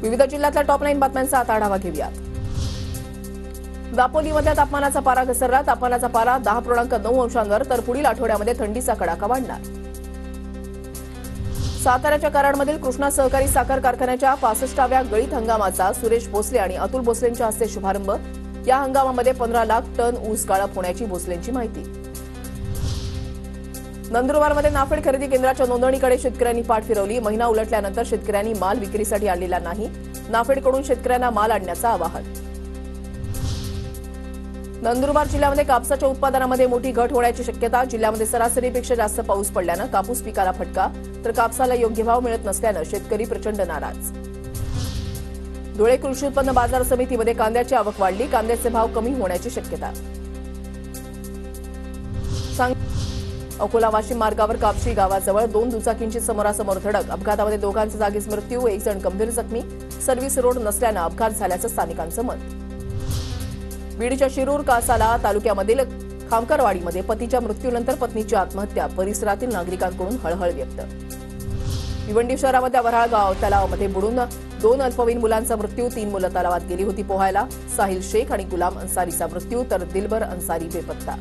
विविध जिल्ह्यातल्या टॉप 9 बातम्यांचा आता आढावा घेऊयात। दापोलीमध्ये तापमानाचा पारा घसरला। तापमानाचा पारा 10.9 अंशांवर, तर पुढील आठवड्यामध्ये थंडीचा कडाका वाढणार। साताऱ्याच्या कराडमधील कृष्णा सहकारी साखर कारखान्याच्या 65व्या गळीत हंगामाचा सुरेश भोसले आणि अतुल भोसलेंच्या हस्ते शुभारंभ। या हंगामामध्ये 15 लाख टन ऊस गाळप होण्याची भोसलेंची माहिती। नंदुरबारमध्ये नाफेड खरेदी केंद्राच्या नोंदणीकडे शेतकऱ्यांनी पाठ फिरवली। महिना उलटल्यानंतर शेतकऱ्यांनी माल विक्रीसाठी आणलेला नाही। नाफेडकडून शेतकऱ्यांना माल आणण्याचं आवाहन। नंदुरबार जिल्ह्यामध्ये कापसाच्या उत्पादनामध्ये मोठी घट होण्याची शक्यता। जिल्ह्यामध्ये सरासरीपेक्षा जास्त पाऊस पडल्यानं कापूस पिकाला फटका, तर कापसाला योग्य भाव मिळत नसल्यानं शेतकरी प्रचंड नाराज। धुळे कृषी उत्पन्न बाजार समितीमध्ये कांद्याची आवक वाढली। कांद्याचे भाव कमी होण्याची शक्यता। अकोला वाशिम मार्गावर कापशी गावाजवळ 2 दुचाकींची समोरासमोर धडक। अपघातामध्ये दोघांचा जागीच मृत्यू, 1 जण गंभीर जखमी। सर्व्हिस रोड नसल्यानं अपघात झाल्याचं स्थानिकांचं मत। बीडच्या शिरूर कासाला तालुक्यामधील खामकरवाडीमध्ये पतीच्या मृत्यूनंतर पत्नीची आत्महत्या। परिसरातील नागरिकांकडून हळहळ व्यक्त। भिवंडी शहरामध्ये वऱ्हाळ गाव तलावामध्ये बुडून 2 अल्पवयीन मुलांचा मृत्यू। 3 मुलं तलावात गेली होती पोहायला। साहिल शेख आणि गुलाम अन्सारीचा मृत्यू, तर दिलबर अन्सारी बेपत्ता।